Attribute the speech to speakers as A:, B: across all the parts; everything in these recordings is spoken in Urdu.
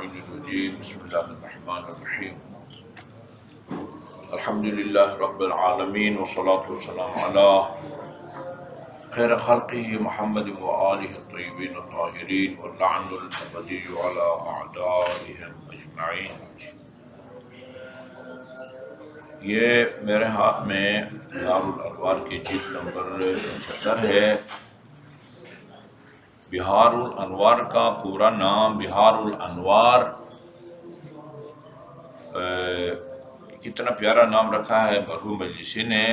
A: اللعين الرجيم بسم الله الرحمن الرحيم الحمد لله رب العالمين والصلاة والسلام على خير خلقه محمد وآله الطيبين الطاهرين واللعن الأبدي على أعدائهم أجمعين. یہ میرے ہاتھ میں بہار الانوار کی جلد نمبر 76 ہے. بہار الانوار کا پورا نام بہار الانوار، کتنا پیارا نام رکھا ہے مرحوم مجلسی نے،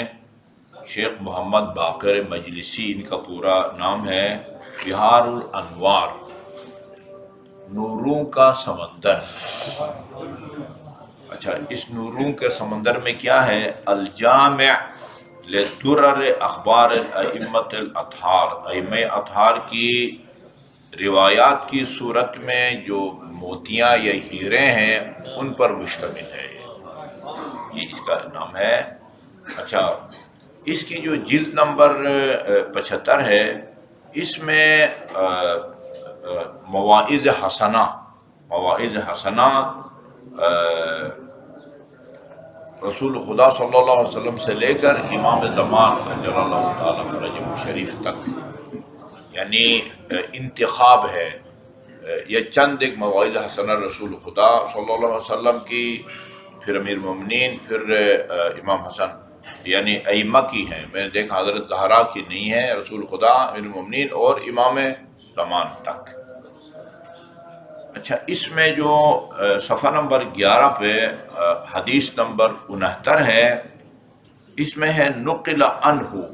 A: شیخ محمد باقر مجلسی ان کا پورا نام ہے. بہار الانوار، نوروں کا سمندر. اچھا، اس نوروں کے سمندر میں کیا ہے؟ الجامع لدرر اخبار الائمۃ الاطہار، ائمہ اطہار کی روایات کی صورت میں جو موتیاں یا ہیرے ہیں ان پر مشتمل ہے. یہ اس کا نام ہے. اچھا، اس کی جو جلد نمبر 75 ہے، اس میں مواعظ حسنہ رسول خدا صلی اللہ علیہ وسلم سے لے کر امام زمان جل اللہ تعالیٰ فرجہ شریف تک، یعنی انتخاب ہے. یہ چند ایک مواعظ حسنہ رسول خدا صلی اللہ علیہ وسلم کی، پھر امیر المومنین، پھر امام حسن، یعنی ائمہ کی ہیں. میں نے دیکھا حضرت زہرا کی نہیں ہے، رسول خدا، امیر المومنین اور امام زمان تک. اچھا، اس میں جو صفحہ نمبر 11 پہ حدیث نمبر 69 ہے، اس میں ہے نقل عنہ،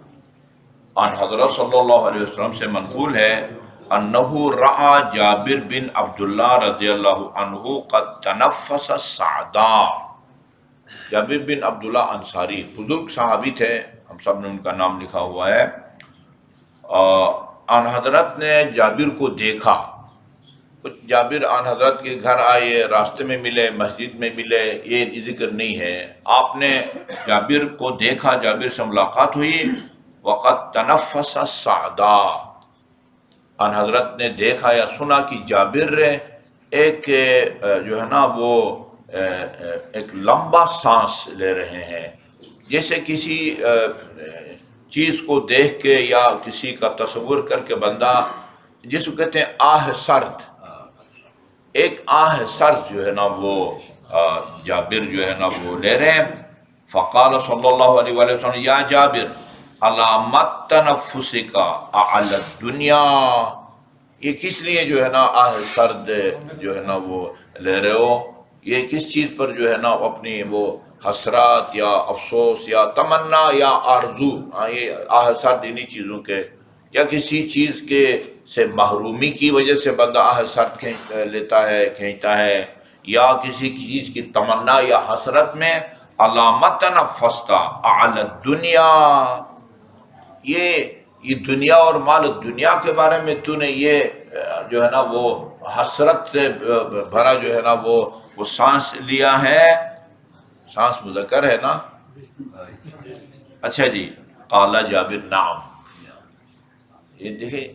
A: عن حضرت صلی اللہ علیہ وسلم سے منقول ہے، انہ رعا جابر بن عبداللہ رضی اللہ عنہ قد تنفس السعدا. جابر بن عبداللہ انصاری بزرگ صحابی تھے، ہم سب نے ان کا نام لکھا ہوا ہے. آن حضرت نے جابر کو دیکھا. کچھ جابر آن حضرت کے گھر آئے، راستے میں ملے، مسجد میں ملے، یہ ذکر نہیں ہے. آپ نے جابر کو دیکھا، جابر سے ملاقات ہوئی. وقت تنفس السعدا، آن حضرت نے دیکھا یا سنا کہ جابر ایک جو ہے نا وہ ایک لمبا سانس لے رہے ہیں، جیسے کسی چیز کو دیکھ کے یا کسی کا تصور کر کے بندہ، جس کو کہتے ہیں آہ سرد، ایک آہ سرد جو ہے نا وہ جابر جو ہے نا وہ لے رہے ہیں. فقال صلی اللہ علیہ وآلہ وسلم یا جابر علامت تنفسک اعلی الدنیا، یہ کس لیے جو ہے نا آہ سرد جو ہے نا وہ لے رہے ہو؟ یہ کس چیز پر جو ہے نا اپنی وہ حسرات یا افسوس یا تمنا یا آرزو، یہ آہ سرد انہی چیزوں کے، یا کسی چیز کے سے محرومی کی وجہ سے بندہ آہ سرد لیتا ہے، کھینچتا ہے، یا کسی چیز کی تمنا یا حسرت میں. علامت تنفستا اعلی الدنیا، یہ دنیا اور مال دنیا کے بارے میں تو نے یہ جو ہے نا وہ حسرت سے بھرا جو ہے نا وہ سانس لیا ہے. سانس مذکر ہے نا. اچھا جی، قال جابر نعم. یہ دیکھیں،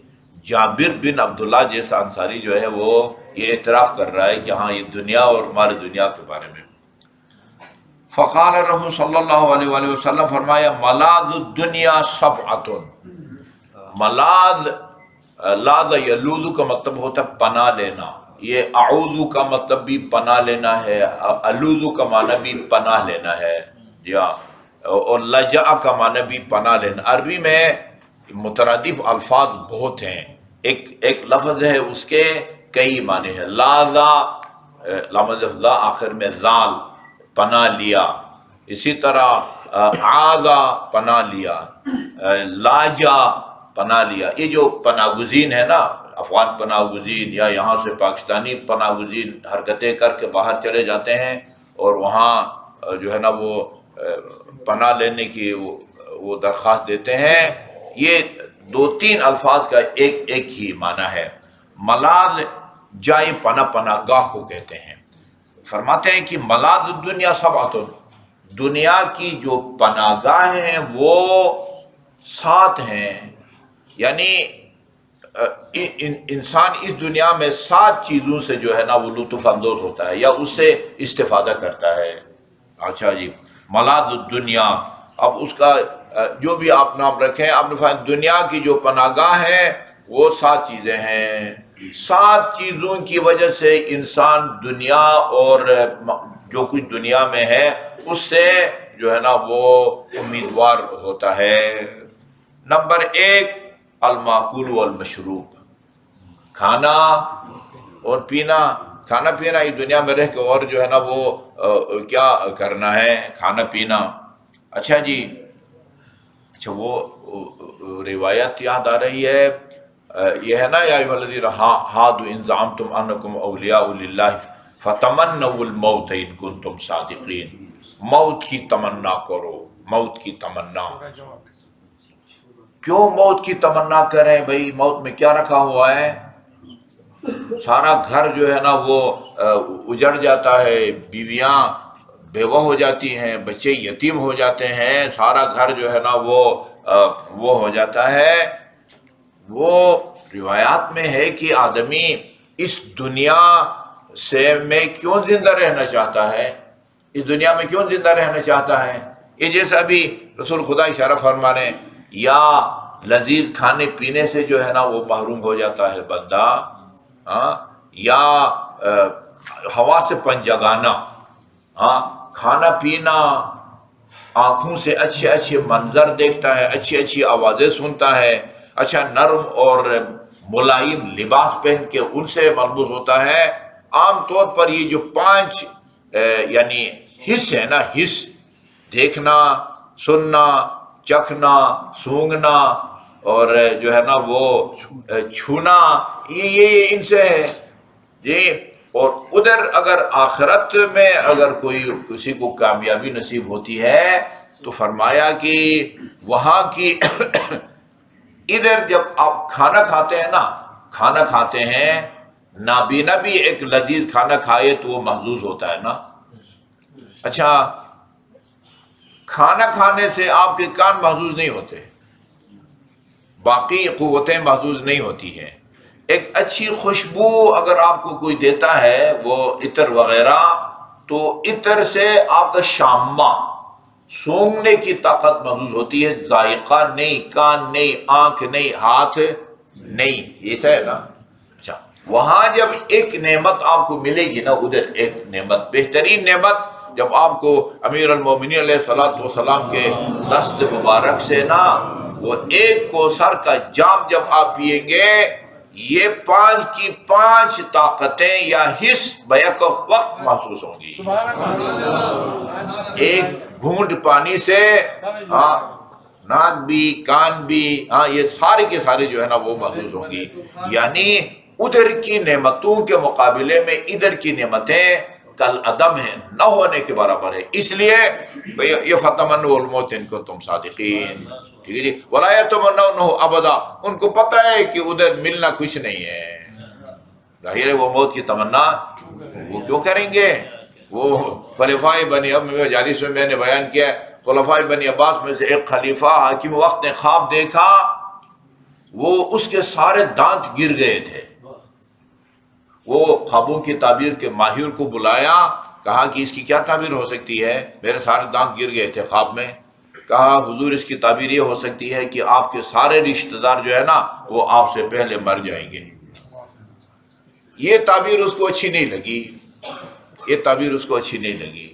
A: جابر بن عبداللہ جیسا انصاری جو ہے وہ یہ اعتراف کر رہا ہے کہ ہاں یہ دنیا اور مال دنیا کے بارے میں. فقال رسول صلی اللہ علیہ وآلہ وسلم، فرمایا ملاذ الدنیا سبعۃ. ملاذ، لاذ یلوذ کا مطلب ہوتا ہے پناہ لینا. یہ اعوذ کا مطلب بھی پناہ لینا ہے، الوذ کا معنی بھی پناہ لینا ہے، یا اور لجأ کا معنی بھی پناہ لینا. عربی میں مترادف الفاظ بہت ہیں. ایک لفظ ہے، اس کے کئی معنی ہیں. لاذا، لام ذا آخر میں، ذال، پناہ لیا. اسی طرح عاذا، پناہ لیا. لاجا، پناہ لیا. یہ جو پناہ گزین ہے نا، افغان پناہ گزین یا یہاں سے پاکستانی پناہ گزین حرکتیں کر کے باہر چلے جاتے ہیں اور وہاں جو ہے نا وہ پناہ لینے کی وہ درخواست دیتے ہیں. یہ 2-3 الفاظ کا ایک ہی معنی ہے. ملاذ جائے پناہ گاہ کو کہتے ہیں. فرماتے ہیں کہ ملاذ الدنیا سبعۃ، دنیا کی جو پناہ گاہ ہیں وہ 7 ہیں. یعنی انسان اس دنیا میں 7 چیزوں سے جو ہے نا وہ لطف اندوز ہوتا ہے یا اس سے استفادہ کرتا ہے. اچھا جی، ملاذ الدنیا، اب اس کا جو بھی آپ نام رکھیں، آپ نے فرمایا دنیا کی جو پناہ گاہ ہے وہ 7 چیزیں ہیں. 7 چیزوں کی وجہ سے انسان دنیا اور جو کچھ دنیا میں ہے اس سے جو ہے نا وہ امیدوار ہوتا ہے. نمبر 1 الماکول والمشروب، کھانا اور پینا. کھانا پینا اس دنیا میں رہ کے اور جو ہے نا وہ کیا کرنا ہے، کھانا پینا. اچھا جی، اچھا وہ روایت یاد آ رہی ہے، یہ ہے نا یا ایھا الذین ہادوا ان زعمتم انکم اولیاء للہ فتمنوا الموت ان کنتم صادقین. موت کی تمنا کرو، موت کی تمنا. کیوں موت کی تمنا کریں بھائی؟ موت میں کیا رکھا ہوا ہے؟ سارا گھر جو ہے نا وہ اجڑ جاتا ہے، بیویاں بیوہ ہو جاتی ہیں، بچے یتیم ہو جاتے ہیں، سارا گھر جو ہے نا وہ ہو جاتا ہے. وہ روایات میں ہے کہ آدمی اس دنیا میں کیوں زندہ رہنا چاہتا ہے، اس دنیا میں کیوں زندہ رہنا چاہتا ہے؟ یہ جیسا ابھی رسول خدا اشارہ فرما رہے ہیں، یا لذیذ کھانے پینے سے جو ہے نا وہ محروم ہو جاتا ہے بندہ، یا ہوا سے پن جگانا، کھانا پینا، آنکھوں سے اچھے اچھے منظر دیکھتا ہے، اچھی اچھی آوازیں سنتا ہے، اچھا نرم اور ملائم لباس پہن کے ان سے ملبوس ہوتا ہے. عام طور پر یہ جو 5 یعنی حص ہے نا، حص، دیکھنا، سننا، چکھنا، سونگھنا اور جو ہے نا وہ چھونا، یہ ان سے ہے جی. اور ادھر اگر آخرت میں اگر کوئی کسی کو کامیابی نصیب ہوتی ہے تو فرمایا کہ وہاں کی ادھر جب آپ کھانا کھاتے ہیں نا، کھانا کھاتے ہیں، نابینا بھی ایک لذیذ کھانا کھائے تو وہ محظوظ ہوتا ہے نا. اچھا، کھانا کھانے سے آپ کے کان محظوظ نہیں ہوتے، باقی قوتیں محظوظ نہیں ہوتی ہیں. ایک اچھی خوشبو اگر آپ کو کوئی دیتا ہے، وہ عطر وغیرہ، تو عطر سے آپ کا شامہ، سونگھنے کی طاقت محظوظ ہوتی ہے، ذائقہ نہیں، کان نہیں، آنکھ نہیں، ہاتھ نہیں، ایسا ہے نا. اچھا، وہاں جب ایک نعمت آپ کو ملے گی نا، ادھر ایک نعمت، بہترین نعمت، جب آپ کو امیر المومنین علیہ السلام کے دست مبارک سے نا وہ ایک کوثر کا جام جب آپ پیئیں گے، یہ 5 کی 5 طاقتیں یا حص بیک وقت محسوس ہوں گی. ایک گھونٹ پانی سے ناک بھی، کان بھی، یہ سارے کے سارے جو ہے نا وہ محسوس ہوں گی. یعنی ادھر کی نعمتوں کے مقابلے میں ادھر کی نعمتیں کل عدم ہے، نہ ہونے کے برابر ہے. اس لیے یہ فتمنوا الموت ان کنتم صادقین. ٹھیک ہے جی، ولا یتمنونہ ابدا، ان کو پتہ ہے کہ ادھر ملنا کچھ نہیں ہے. ظاہر ہے وہ موت کی تمنا وہ کیوں کریں گے؟ وہ خلفائے بنی اب مجالس میں نے بیان کیا، خلفائے بنی عباس میں سے ایک خلیفہ حاکم وقت نے خواب دیکھا، وہ اس کے سارے دانت گر گئے تھے. وہ خوابوں کی تعبیر کے ماہر کو بلایا، کہا کہ اس کی کیا تعبیر ہو سکتی ہے؟ میرے سارے دانت گر گئے تھے خواب میں. کہا حضور اس کی تعبیر یہ ہو سکتی ہے کہ آپ کے سارے رشتہ دار جو ہے نا وہ آپ سے پہلے مر جائیں گے. یہ تعبیر اس کو اچھی نہیں لگی، یہ تعبیر اس کو اچھی نہیں لگی.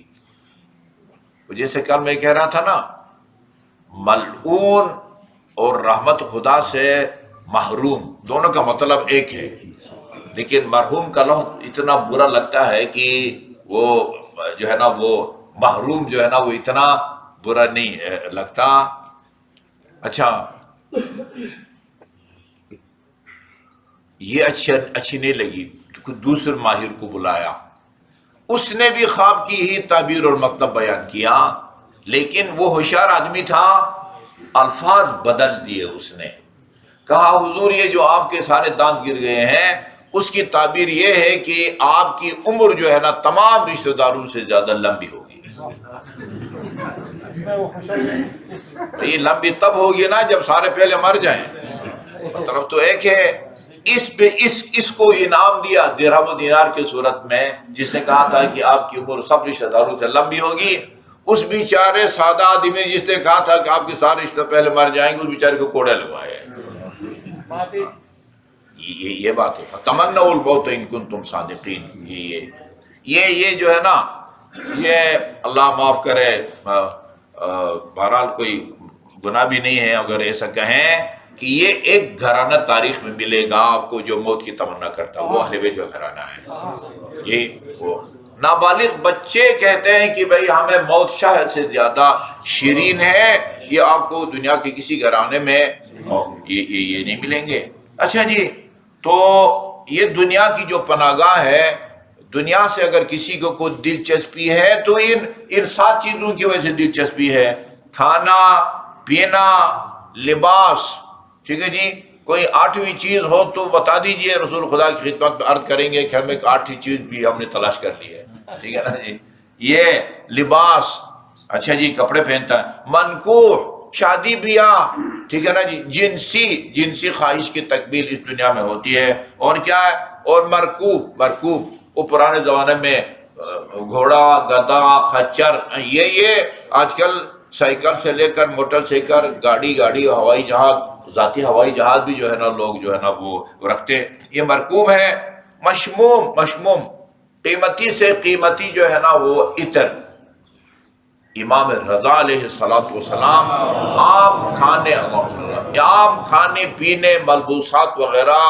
A: جیسے کل میں کہہ رہا تھا نا، ملعون اور رحمت خدا سے محروم دونوں کا مطلب ایک ہے، لیکن مرحوم کا لفظ اتنا برا لگتا ہے کہ وہ جو ہے نا وہ محروم جو ہے نا وہ اتنا برا نہیں لگتا. اچھا، یہ اچھی نہیں لگی، دوسرے ماہر کو بلایا، اس نے بھی خواب کی ہی تعبیر اور مطلب بیان کیا، لیکن وہ ہوشیار آدمی تھا، الفاظ بدل دیے. اس نے کہا حضور یہ جو آپ کے سارے دانت گر گئے ہیں، اس کی تعبیر یہ ہے کہ آپ کی عمر جو ہے نا تمام رشتہ داروں سے زیادہ لمبی ہوگی. یہ لمبی تب ہوگی نا جب سارے پہلے مر جائیں. مطلب تو ایک ہے، اس پہ اس کو انعام دیا درہم و دینار کی صورت میں، جس نے کہا تھا کہ آپ کی عمر سب رشتہ داروں سے لمبی ہوگی. اس بیچارے سادہ آدمی جس نے کہا تھا کہ آپ کے سارے رشتہ پہلے مر جائیں گے، اس بیچارے کو کوڑے لگوائے. یہ بات ہے. تمنوا الموت ان کنتم صادقین. یہ جو ہے نا، یہ اللہ معاف کرے، بہرحال کوئی گناہ بھی نہیں ہے اگر ایسا کہیں کہ یہ ایک گھرانہ تاریخ میں ملے گا آپ کو جو موت کی تمنا کرتا ہے، وہ اہل بیت کا گھرانہ ہے. یہ وہ نابالغ بچے کہتے ہیں کہ بھئی ہمیں موت شہد سے زیادہ شیرین ہے. یہ آپ کو دنیا کے کسی گھرانے میں یہ نہیں ملیں گے. اچھا جی، تو یہ دنیا کی جو پناہگاہ ہے، دنیا سے اگر کسی کو کوئی دلچسپی ہے تو ان 7 چیزوں کی وجہ سے دلچسپی ہے: کھانا، پینا، لباس. ٹھیک ہے جی، کوئی 8ویں چیز ہو تو بتا دیجئے، رسول خدا کی خدمت میں عرض کریں گے کہ ہم ایک 8ویں چیز بھی ہم نے تلاش کر لی ہے. ٹھیک ہے نا جی. یہ لباس، اچھا جی، کپڑے پہنتا ہے. منکوح، شادی بیاہ. ٹھیک ہے نا جی. جنسی خواہش کی تکمیل اس دنیا میں ہوتی ہے. اور کیا ہے؟ اور مرکوب وہ پرانے زمانے میں گھوڑا، گدھا، خچر، یہ آج کل سائیکل سے لے کر موٹر سائیکل، گاڑی، ہوائی جہاز، ذاتی ہوائی جہاز بھی جو ہے نا لوگ جو ہے نا وہ رکھتے. یہ مرکوب ہے. مشموم، قیمتی سے قیمتی جو ہے نا وہ عطر. امام رضا علیہ السلام عام کھانے پینے، ملبوسات وغیرہ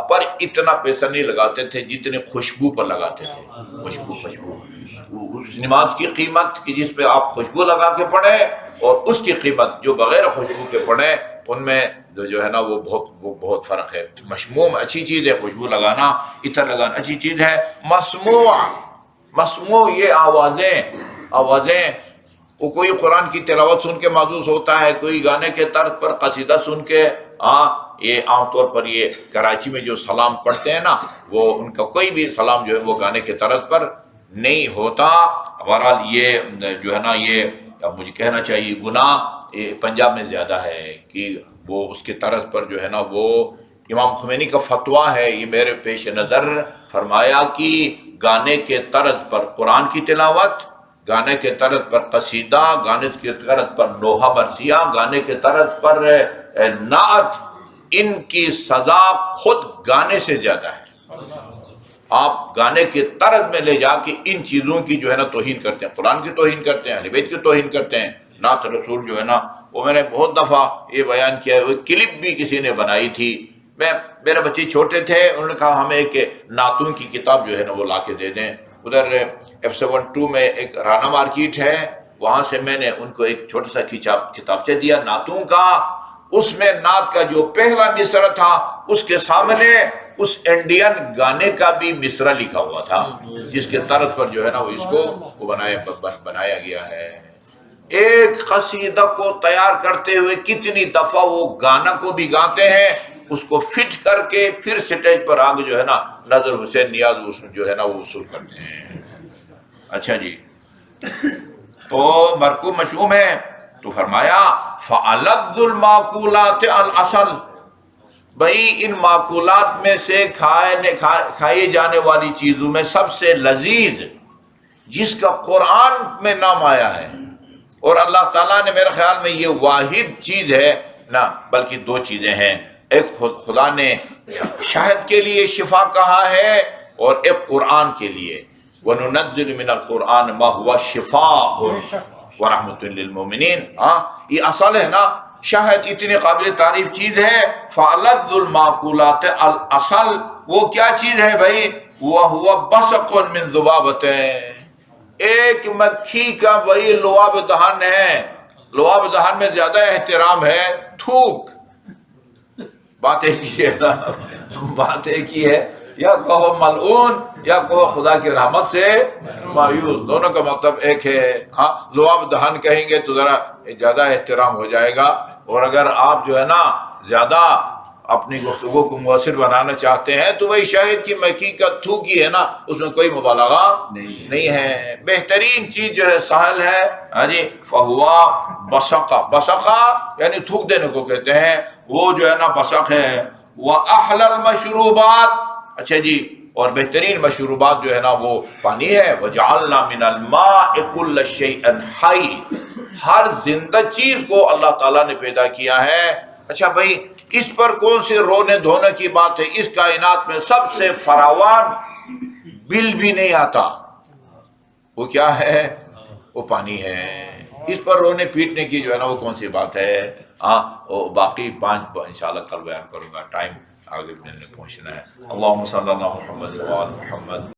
A: پر اتنا پیسہ نہیں لگاتے تھے جتنے خوشبو پر لگاتے تھے. خوشبو اس نماز کی قیمت کہ جس پہ آپ خوشبو لگا کے پڑھیں، اور اس کی قیمت جو بغیر خوشبو کے پڑھیں، ان میں جو ہے نا وہ بہت فرق ہے. مشموم اچھی چیز ہے، خوشبو لگانا، عطر لگانا اچھی چیز ہے. مسموع یہ آوازیں، وہ کوئی قرآن کی تلاوت سن کے محظوظ ہوتا ہے، کوئی گانے کے طرز پر قصیدہ سن کے. یہ عام طور پر یہ کراچی میں جو سلام پڑھتے ہیں نا، وہ ان کا کوئی بھی سلام جو ہے وہ گانے کے طرز پر نہیں ہوتا. بہرحال یہ جو ہے نا، یہ اب مجھے کہنا چاہیے گناہ پنجاب میں زیادہ ہے کہ وہ اس کے طرز پر جو ہے نا وہ امام خمینی کا فتویٰ ہے، یہ میرے پیش نظر فرمایا کہ گانے کے طرز پر قرآن کی تلاوت، گانے کے طرز پر قصیدہ، گانے کے طرز پر لوحہ مرثیہ، گانے کے طرز پر نعت، ان کی سزا خود گانے سے زیادہ ہے. آپ گانے کے طرز میں لے جا کے ان چیزوں کی جو ہے نا توہین کرتے ہیں، قرآن کی توہین کرتے ہیں، اہل بیت کی توہین کرتے ہیں. نعت رسول جو ہے نا، وہ میں نے بہت دفعہ یہ بیان کیا ہے. وہ کلپ بھی کسی نے بنائی تھی. میرے بچے چھوٹے تھے، انہوں نے کہا ہمیں ایک نعتوں کی کتاب جو ہے نا وہ لا کے دے دیں. ادھر F72 میں ایک رانا مارکیٹ ہے، وہاں سے میں نے ان کو ایک چھوٹا سا کتابچہ دیا نعتوں کا. اس میں نعت کا جو پہلا مصرع تھا، اس کے سامنے اس انڈین گانے کا بھی مصرع لکھا ہوا تھا، جس کے طرز پر جو ہے نا وہ اس کو بنایا گیا ہے. ایک قصیدہ کو تیار کرتے ہوئے کتنی دفعہ وہ گانا کو بھی گاتے ہیں، اس کو فٹ کر کے پھر سٹیج پر آگے جو ہے نا نظر حسین نیاز جو ہے نا وہ وصول کرتے ہیں. اچھا جی، تو مرکوب مشؤوم ہے. تو فرمایا فَأَلَذُّ الْمَاكُولَاتِ الْأَصَلُ، بھئی ان معقولات میں سے کھائے جانے والی چیزوں میں سب سے لذیذ جس کا قرآن میں نام آیا ہے، اور اللہ تعالیٰ نے میرے خیال میں یہ واحد چیز ہے نا، بلکہ 2 چیزیں ہیں. ایک خدا نے شہد کے لیے شفا کہا ہے، اور ایک قرآن کے لیے. وَنُنَزِّلُ مِنَ الْقُرْآنِ مَا هُوَ شِفَاءٌ وَرَحْمَةٌ لِّلْمُؤْمِنِينَ. یہ اصل ہے نا، شہد اتنی قابل تعریف چیز ہے. فَأَلَذُّ الْمَاكُولَاتِ الْأَصَلُ، وہ کیا چیز ہے بھائی؟ وَهُوَ بَصَقٌ مِّن ذُبَابَةٍ، ایک مکھی کا وہی لعاب دہن ہے. لعاب دہن میں زیادہ احترام ہے تھوک. بات ایک ہی ہے نا، بات ایک ہی ہے. یا کہو ملعون یا کہو خدا کی رحمت سے مایوس، دونوں کا مطلب ایک ہے. ہاں، لعاب دہن کہیں گے تو ذرا زیادہ احترام ہو جائے گا، اور اگر آپ جو ہے نا زیادہ اپنی گفتگو کو مؤثر بنانا چاہتے ہیں تو وہی شہد کی مکھی کا تھوک ہی ہے نا، اس میں کوئی مبالغہ نہیں ہے. بہترین چیز جو ہے سہل ہے. ہاں جی، فَهُوَ بَصَقَ، بصقہ یعنی تھوک دینے کو کہتے ہیں. وہ جو ہے نا بصق ہے، وَأَحْلَى الْمَشْرُوبَاتِ، اچھا جی، اور بہترین مشروبات جو ہے نا وہ پانی ہے. وَجَعَلْنَا مِنَ الْمَاءِ كُلَّ شَيْءٍ حَيٍّ، ہر زندہ چیز کو اللہ تعالیٰ نے پیدا کیا ہے. اچھا بھائی، اس پر کون سی رونے دھونے کی بات ہے؟ اس کائنات میں سب سے فراوان بل بھی نہیں آتا، وہ کیا ہے؟ وہ پانی ہے. اس پر رونے پیٹنے کی جو ہے نا وہ کون سی بات ہے؟ ہاں، وہ باقی 5 انشاءاللہ کل بیان کروں گا، ٹائم آگے میں نے پہنچنا ہے. اللہم صلی اللہ محمد وعلی محمد.